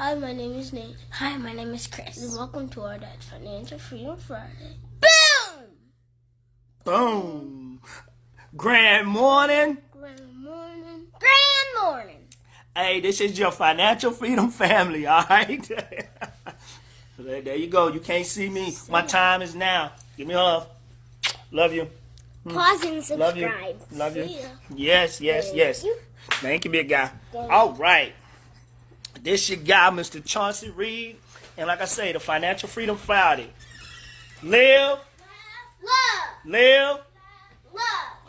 Hi, my name is Nate. Hi, my name is Chris. And welcome to our Dad's Financial Freedom Friday. Boom! Boom. Grand morning. Good morning. Grand morning. Hey, this is your Financial Freedom family, all right? There you go. You can't see me. My time is now. Give me a hug. Love you. Pause and Love you. subscribe. Love you. See ya. Yes. you. Thank you, big guy. All right. This your guy, Mr. Chauncey Reed. And like I say, the Financial Freedom Friday. Live. Love.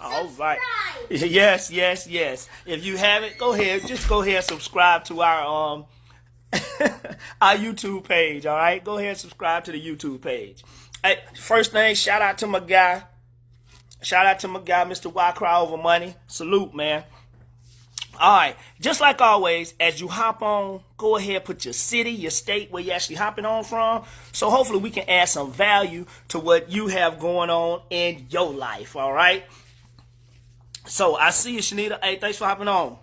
All right. Subscribe. Yes. If you haven't, go ahead. Just go ahead and subscribe to our our YouTube page. All right. Go ahead and subscribe to the YouTube page. Hey, first thing, shout out to my guy. Mr. Y Cry Over Money. Salute, man. All right. Just like always, as you hop on, go ahead, put your city, your state, where you're actually hopping on from. So hopefully we can add some value to what you have going on in your life. All right. So I see you, Shanita. Hey, thanks for hopping on.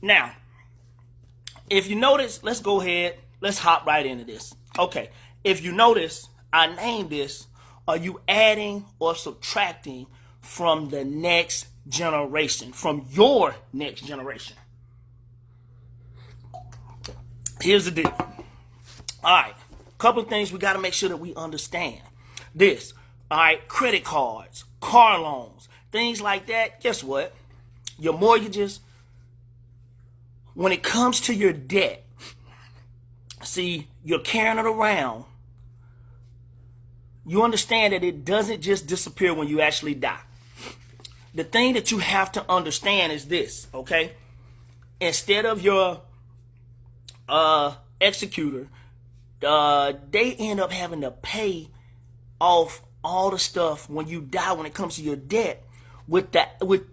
Now, if you notice, let's go ahead. Let's hop right into this. Okay. If you notice, I named this, are you adding or subtracting from the next generation, from your next generation? Here's the deal. All right. Couple of things we got to make sure that we understand. This. All right. Credit cards, car loans, things like that. Guess what? Your mortgages, when it comes to your debt, see, you're carrying it around. You understand that it doesn't just disappear when you actually die. The thing that you have to understand is this, okay? Instead of your executor, they end up having to pay off all the stuff when you die when it comes to your debt with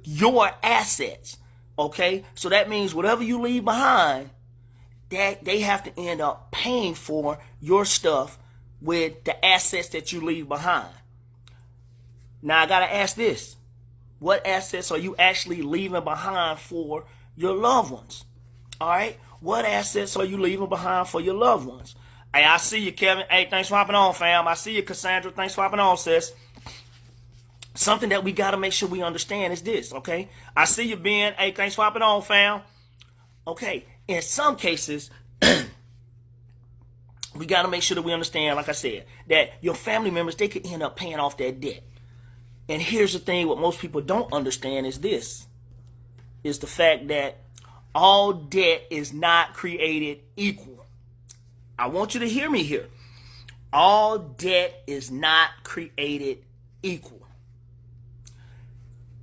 your assets, okay? So that means whatever you leave behind, that they have to end up paying for your stuff with the assets that you leave behind. Now I gotta ask this. What assets are you actually leaving behind for your loved ones? All right? What assets are you leaving behind for your loved ones? Hey, I see you, Kevin. Hey, thanks for hopping on, fam. I see you, Cassandra. Thanks for hopping on, sis. Something that we got to make sure we understand is this, okay? I see you, Ben. Hey, thanks for hopping on, fam. Okay, in some cases, we got to make sure that we understand, like I said, that your family members, they could end up paying off that debt. And here's the thing, what most people don't understand is this, is the fact that all debt is not created equal. I want you to hear me here. All debt is not created equal.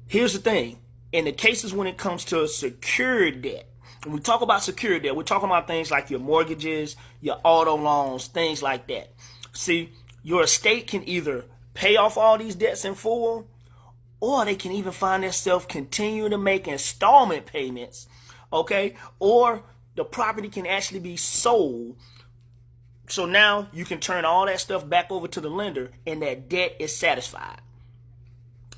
Here's the thing. In the cases when it comes to secured debt, when we talk about secured debt, we're talking about things like your mortgages, your auto loans, things like that. See, your estate can either pay off all these debts in full, or they can even find themselves continuing to make installment payments, okay? Or the property can actually be sold. So now you can turn all that stuff back over to the lender and that debt is satisfied.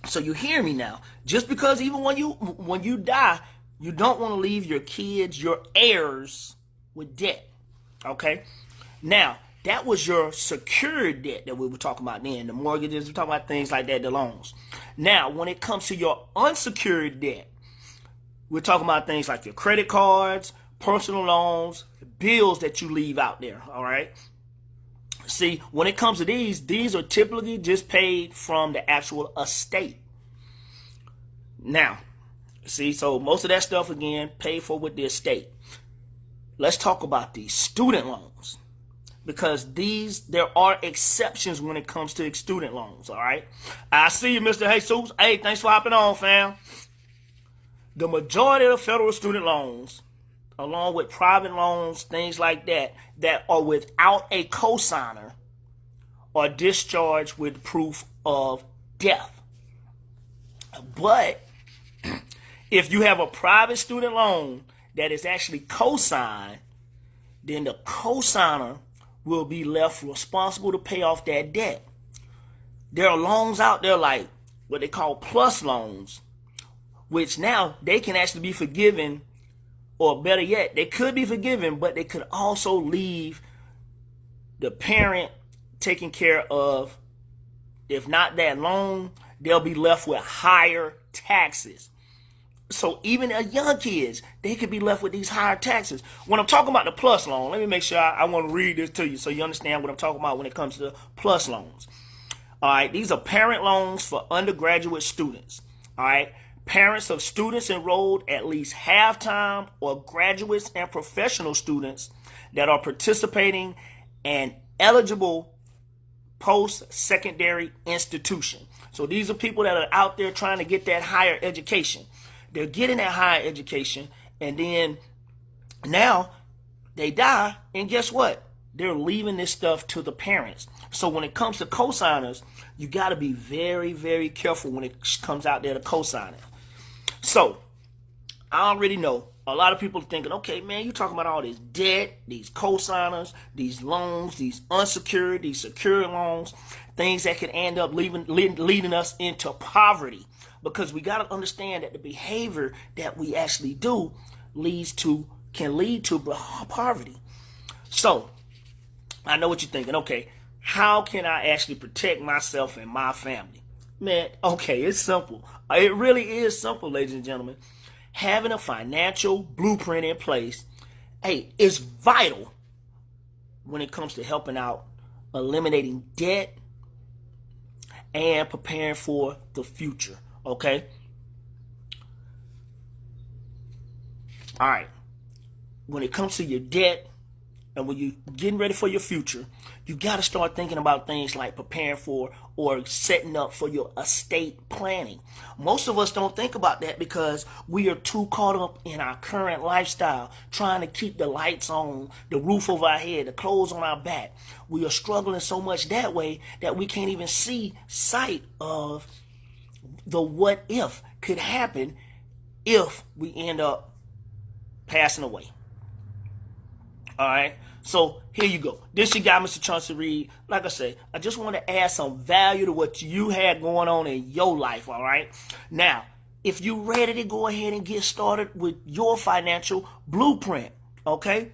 So you hear me now. Just because even when you die, you don't want to leave your kids, your heirs, with debt, okay? Now, that was your secured debt that we were talking about then, the mortgages, we're talking about things like that, the loans. Now, when it comes to your unsecured debt, we're talking about things like your credit cards, personal loans, bills that you leave out there, all right? See, when it comes to these are typically just paid from the actual estate. Now, see, so most of that stuff, again, paid for with the estate. Let's talk about these student loans, because there are exceptions when it comes to student loans, all right? I see you, Mr. Jesus. Hey, thanks for hopping on, fam. The majority of the federal student loans, along with private loans, things like that, that are without a cosigner, are discharged with proof of death. But if you have a private student loan that is actually cosigned, then the cosigner will be left responsible to pay off that debt. There are loans out there like what they call plus loans, which now they can actually be forgiven or better yet, they could be forgiven, but they could also leave the parent taking care of, if not that loan, they'll be left with higher taxes. So even as young kids, they could be left with these higher taxes. When I'm talking about the PLUS loan, let me make sure I want to read this to you so you understand what I'm talking about when it comes to PLUS loans. All right, these are parent loans for undergraduate students. All right, parents of students enrolled at least half-time or graduates and professional students that are participating in eligible post-secondary institution. So these are people that are out there trying to get that higher education. They're getting that higher education, and then now they die, and guess what? They're leaving this stuff to the parents. So when it comes to cosigners, you got to be very, very careful when it comes out there to cosigning. So I already know a lot of people are thinking, okay, man, you talking about all this debt, these cosigners, these loans, these unsecured, these secured loans, things that could end up leading us into poverty. Because we got to understand that the behavior that we actually do can lead to poverty. So I know what you're thinking. Okay, how can I actually protect myself and my family? Man, okay, it's simple. It really is simple, ladies and gentlemen. Having a financial blueprint in place, hey, is vital when it comes to helping out, eliminating debt, and preparing for the future. Okay? All right. When it comes to your debt and when you're getting ready for your future, you got to start thinking about things like preparing for or setting up for your estate planning. Most of us don't think about that because we are too caught up in our current lifestyle, trying to keep the lights on, the roof over our head, the clothes on our back. We are struggling so much that way that we can't even see sight of the what if could happen if we end up passing away. All right. So here you go. This you got, Mr. Chauncey Reed. Like I say, I just want to add some value to what you had going on in your life. All right. Now, if you're ready to go ahead and get started with your financial blueprint, okay,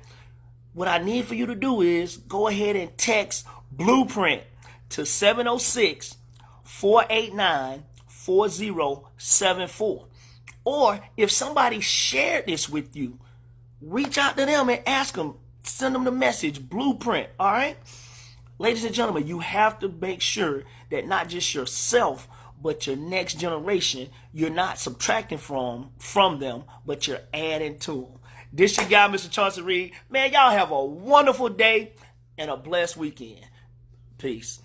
what I need for you to do is go ahead and text blueprint to 706-489-4074. Or if somebody shared this with you, reach out to them and ask them, send them the message, blueprint, all right? Ladies and gentlemen, you have to make sure that not just yourself, but your next generation, you're not subtracting from them, but you're adding to them. This your guy, Mr. Chauncey Reed. Man, y'all have a wonderful day and a blessed weekend. Peace.